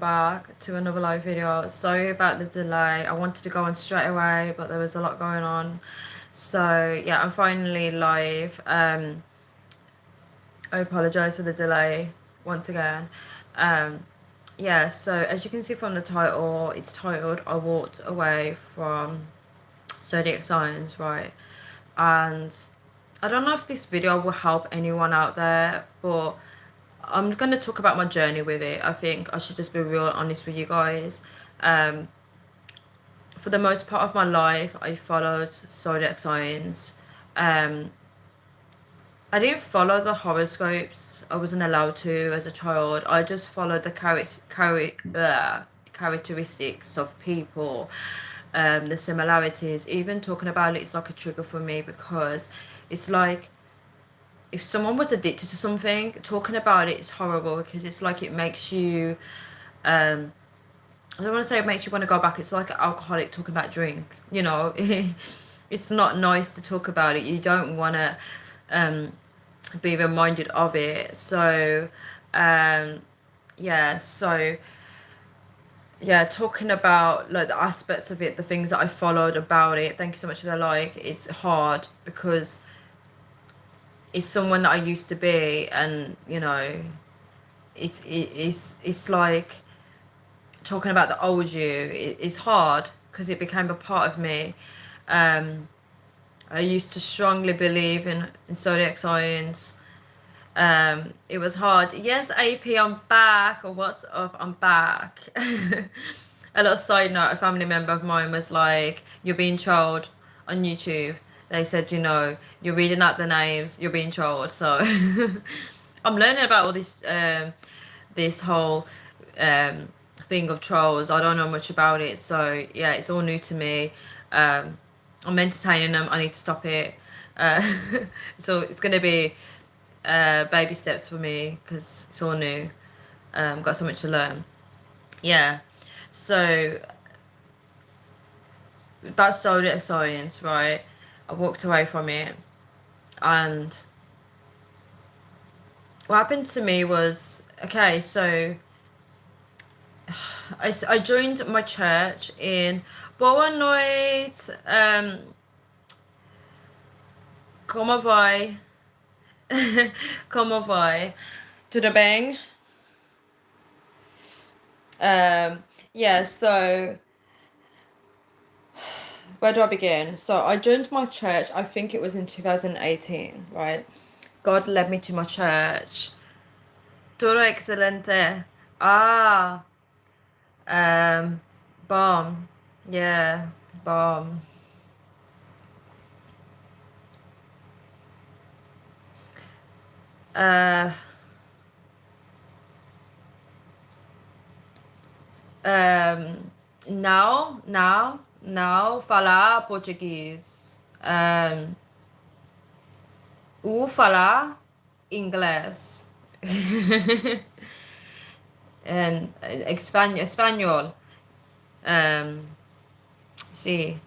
back to another live video. Sorry about the delay. I wanted to go on straight away, but there was a lot going on. So yeah, I'm finally live. I apologize for the delay once again. Um, yeah, so as you can see from the title, it's titled I Walked Away from Zodiac Signs, right? And I don't know if this video will help anyone out there, but I'm gonna talk about my journey with it. I think I should just be real honest with you guys. Um, for the most part of my life, I followed zodiac signs. Um, I didn't follow the horoscopes. I wasn't allowed to as a child. I just followed the characteristics of people, the similarities. Even talking about it is like a trigger for me because it's like if someone was addicted to something, talking about it is horrible because it's like it makes you I don't want to say it makes you want to go back. It's like an alcoholic talking about drink, you know. It's not nice to talk about it. You don't want to be reminded of it. So yeah, so yeah, talking about like the aspects of it, the things that I followed about it. Thank you so much for the like. It's hard because it's someone that I used to be, and you know, it's like talking about the old you is hard because it became a part of me. Um, I used to strongly believe in zodiac signs. It was hard. Yes, AP, I'm back. Or what's up? I'm back. A little side note, a family member of mine was like, "You're being trolled on YouTube." They said, you know, you're reading out the names, you're being trolled. So I'm learning about all this whole um thing of trolls. I don't know much about it, so yeah, it's all new to me. I'm entertaining them. I need to stop it. Uh, so it's gonna be baby steps for me because it's all new. Got so much to learn. Yeah. So that's zodiac science, right? I walked away from it, and what happened to me was okay. So I joined my church in Boa Noite. Como vai? Como vai? Tudo bem? Yeah, so where do I begin? So I joined my church, I think it was in 2018, right? God led me to my church. Todo excelente. Ah, um, bomb. Yeah, bomb. Uh, now, falar português. Ou falar inglês. And español. Um, sí,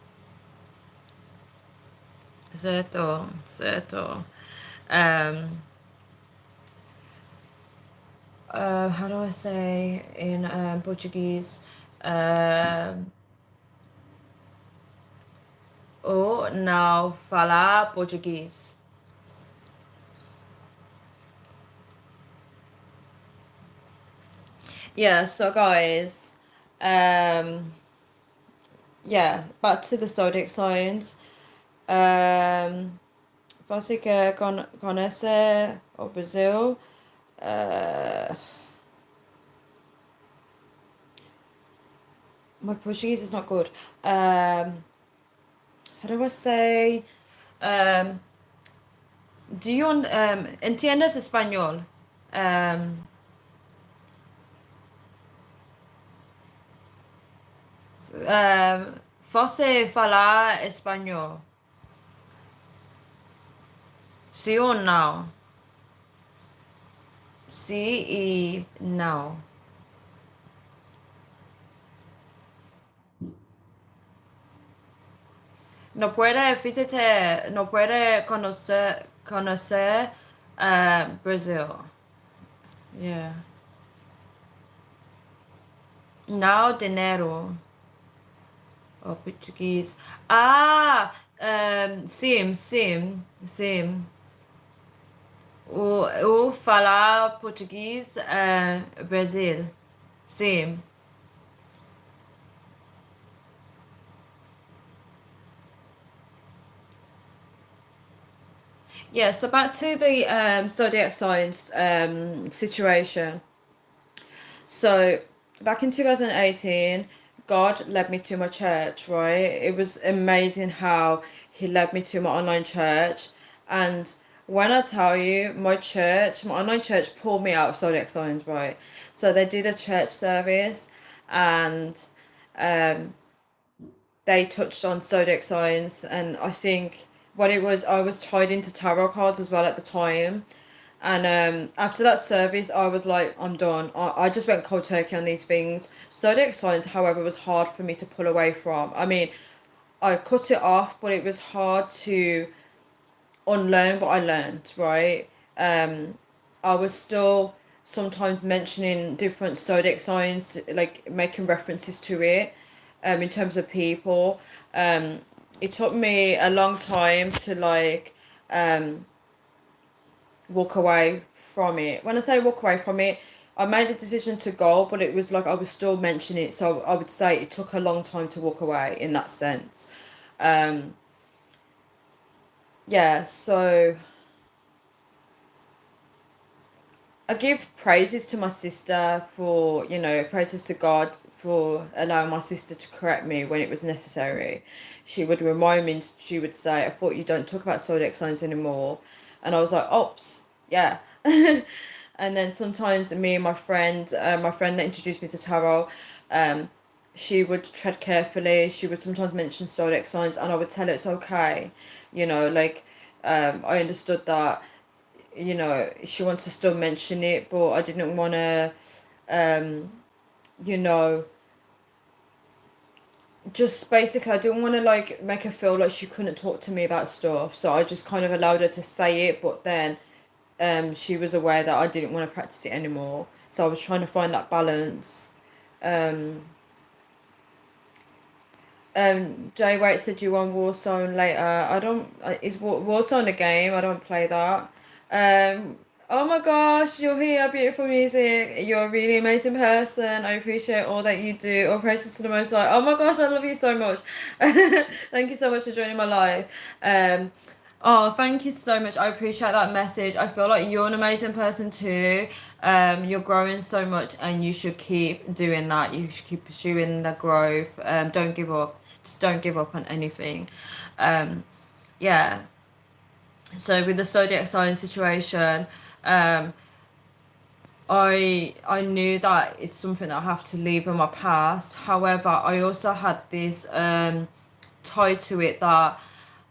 certo, certo. Um, how do I say in Portuguese? Ou não falar português. Yeah, so guys, yeah, back to the zodiac signs. Você que conhece o Brasil, my Portuguese is not good. How do I say? Um, do you entiendes español? Você falar espanhol? Sim ou não? Sim e não. No puede, fíjate, no puede conocer Brasil. Yeah. Now dinero or Portuguese. Ah, sim. O falar português, Brasil. Sim. Yeah, so back to the zodiac signs situation. So back in 2018, God led me to my church, right? It was amazing how he led me to my online church. And when I tell you, my online church pulled me out of zodiac signs, right? So they did a church service and um they touched on zodiac signs, and I think what it was, I was tied into tarot cards as well at the time. And after that service, I was like, I'm done. I just went cold turkey on these things. Zodiac signs, however, was hard for me to pull away from. I mean, I cut it off, but it was hard to unlearn what I learned, right? Um, I was still sometimes mentioning different zodiac signs, like making references to it, in terms of people. Um, it took me a long time to um, walk away from it. When I say walk away from it, I made a decision to go, but it was like I was still mentioning it, so I would say it took a long time to walk away in that sense. Um, yeah, so I give praises to my sister for, praises to God for allowing my sister to correct me when it was necessary. She would remind me, she would say, I thought you don't talk about zodiac signs anymore. And I was like, oops, yeah. And then sometimes me and my friend that introduced me to tarot, um, she would tread carefully. She would sometimes mention zodiac signs, and I would tell her it's okay. Like, I understood that she wants to still mention it, but I didn't want to, um, you know, just basically, I didn't want to like make her feel like she couldn't talk to me about stuff. So I just kind of allowed her to say it, but then she was aware that I didn't want to practice it anymore. So I was trying to find that balance. Um, Jay White said you won Warzone later. I don't. Is Warzone a game? I don't play that. Oh my gosh, you're here, beautiful music. You're a really amazing person. I appreciate all that you do. All praises to the Most High. Oh my gosh, I love you so much. Thank you so much for joining my live. Um, oh, thank you so much. I appreciate that message. I feel like you're an amazing person too. You're growing so much, and you should keep doing that. You should keep pursuing the growth. Don't give up. Just don't give up on anything. Um, yeah. So with the zodiac sign situation, um, I knew that it's something that I have to leave in my past. However, I also had this tie to it that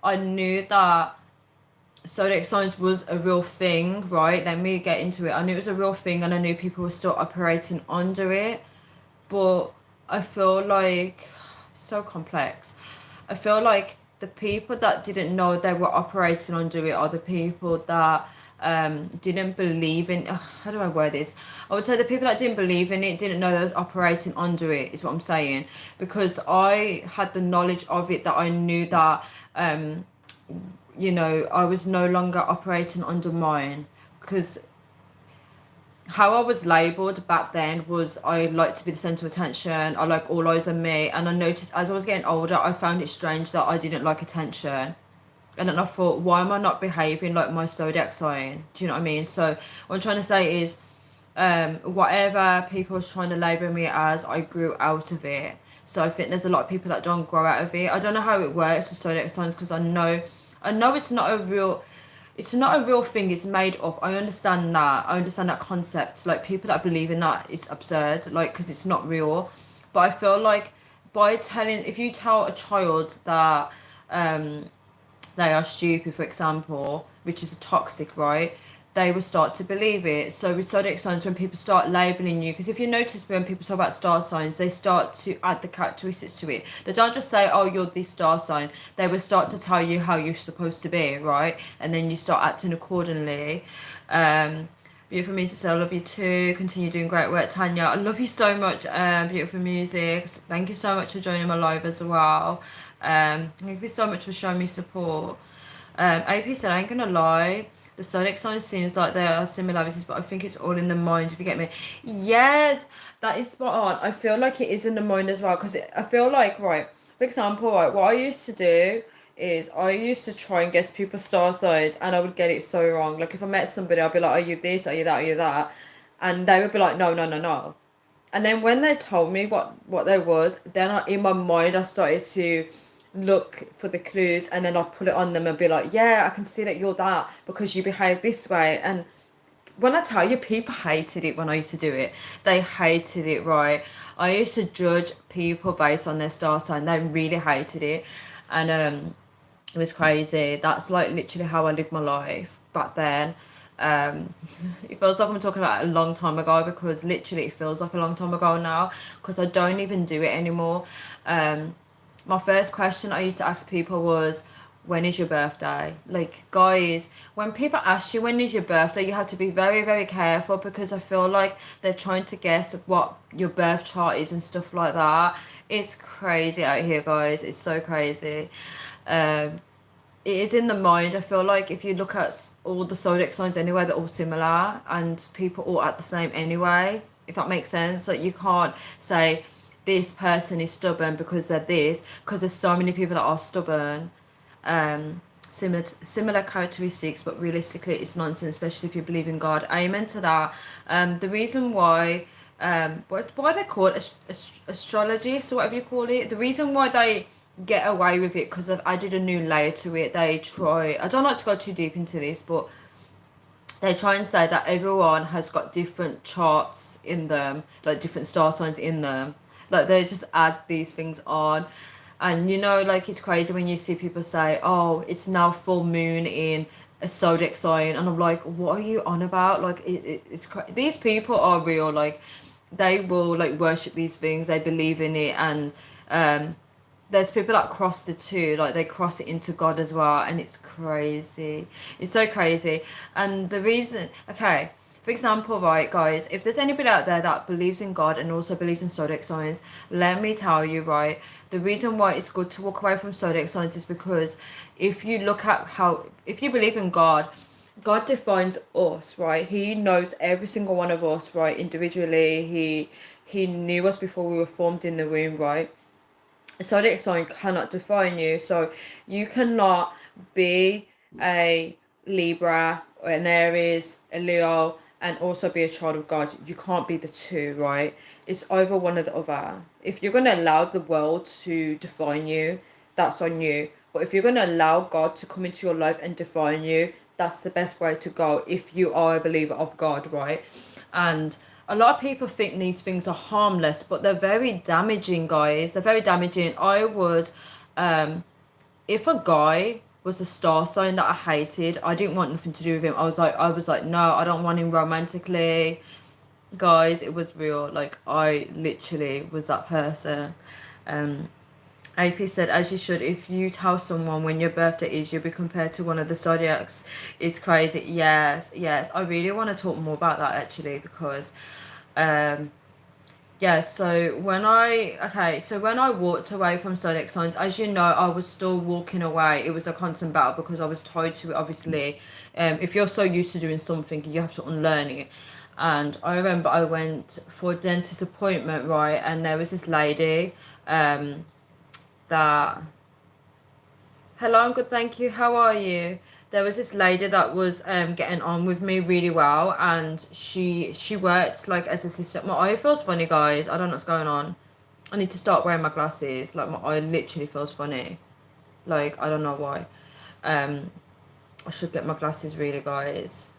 I knew that zodiac signs was a real thing, right? Let me get into it. I knew it was a real thing, and I knew people were still operating under it. But I feel like so complex. I feel like the people that didn't know they were operating under it are the people that didn't believe in, how do I word this? I would say the people that didn't believe in it didn't know they was operating under it, is what I'm saying. Because I had the knowledge of it, that I knew that I was no longer operating under mine. Because how I was labelled back then was I like to be the centre of attention. I like all eyes on me. And I noticed as I was getting older, I found it strange that I didn't like attention. And then I thought, why am I not behaving like my zodiac sign? Do you know what I mean? So what I'm trying to say is, whatever people was trying to label me as, I grew out of it. So I think there's a lot of people that don't grow out of it. I don't know how it works with zodiac signs, because I know it's not a real thing. It's made up. I understand that. I understand that concept. Like, people that believe in that, it's absurd. Like, because it's not real. But I feel like if you tell a child that they are stupid, for example, which is toxic, right? They will start to believe it. So with zodiac signs, when people start labeling you, because if you notice when people talk about star signs, they start to add the characteristics to it. They don't just say, "Oh, you're this star sign." They will start to tell you how you're supposed to be, right? And then you start acting accordingly. Um, Beautiful music, so I love you too. Continue doing great work, Tanya. I love you so much, beautiful music. Thank you so much for joining my live as well. Thank you so much for showing me support. AP said, I ain't gonna lie, the zodiac signs seems like there are similarities, but I think it's all in the mind, if you get me. Yes, that is spot on. I feel like it is in the mind as well, because I feel like, right, for example, right, what I used to do is I used to try and guess people's star signs, and I would get it so wrong. Like if I met somebody, I'd be like, are you this, are you that, are you that? And they would be like, no, no, no, no. And then when they told me what there was, then in my mind I started to look for the clues, and then I put it on them and be like, yeah, I can see that you're that because you behave this way. And when I tell you, people hated it when I used to do it. They hated it, right? I used to judge people based on their star sign. They really hated it. And it was crazy. That's like literally how I lived my life back then. Um, it feels like I'm talking about a long time ago, because literally it feels like a long time ago now, because I don't even do it anymore. My first question I used to ask people was, when is your birthday? Like, guys, when people ask you when is your birthday, you have to be very, very careful, because I feel like they're trying to guess what your birth chart is and stuff like that. It's crazy out here, guys. It's so crazy. Um, it is in the mind. I feel like if you look at all the zodiac signs anyway, they're all similar, and people all act the same anyway, if that makes sense. Like, you can't say this person is stubborn because they're this, because there's so many people that are stubborn. Similar characteristics, but realistically it's nonsense, especially if you believe in God. Amen to that. The reason why why they call it astrologists or whatever you call it, the reason why they get away with it, because they've added a new layer to it. They try, I don't like to go too deep into this, but they try and say that everyone has got different charts in them, like different star signs in them. Like they just add these things on. And you know, like it's crazy when you see people say, oh, it's now full moon in a zodiac sign. And I'm like, what are you on about? Like, these people are real. Like, they will like worship these things, they believe in it. And um, there's people that cross the two, like they cross it into God as well, and it's crazy. It's so crazy. And the reason, okay, for example, right, guys, if there's anybody out there that believes in God and also believes in zodiac signs, let me tell you, right, the reason why it's good to walk away from zodiac signs is because if you look at how, if you believe in God, God defines us, right? He knows every single one of us, right, individually. He knew us before we were formed in the womb, right? Zodiac sign cannot define you. So you cannot be a Libra or an Aries, a Leo, and also be a child of God. You can't be the two, right? It's either one or the other. If you're going to allow the world to define you, that's on you. But if you're going to allow God to come into your life and define you, that's the best way to go if you are a believer of God, right? And a lot of people think these things are harmless, but they're very damaging, guys. They're very damaging. I would, if a guy was a star sign that I hated, I didn't want nothing to do with him. I was like, no, I don't want him romantically. Guys, it was real. Like, I literally was that person. AP said, as you should, if you tell someone when your birthday is, you'll be compared to one of the zodiacs. It's crazy. Yes, yes. I really want to talk more about that actually, because yeah, so when I walked away from zodiac signs, as you know, I was still walking away. It was a constant battle because I was tied to it, obviously. If you're so used to doing something, you have to unlearn it. And I remember I went for a dentist appointment, right? And there was this lady that, hello, I'm good, thank you. How are you? There was this lady that was getting on with me really well, and she worked like as a assistant. My eye feels funny, guys. I don't know what's going on. I need to start wearing my glasses. Like my eye literally feels funny. Like I don't know why. Um, I should get my glasses really, guys.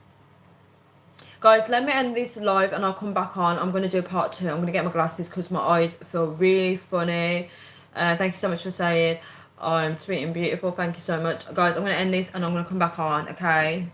Guys, let me end this live and I'll come back on. I'm going to do part two. I'm going to get my glasses because my eyes feel really funny. Thank you so much for saying I'm sweet and beautiful. Thank you so much. Guys, I'm going to end this and I'm going to come back on, okay?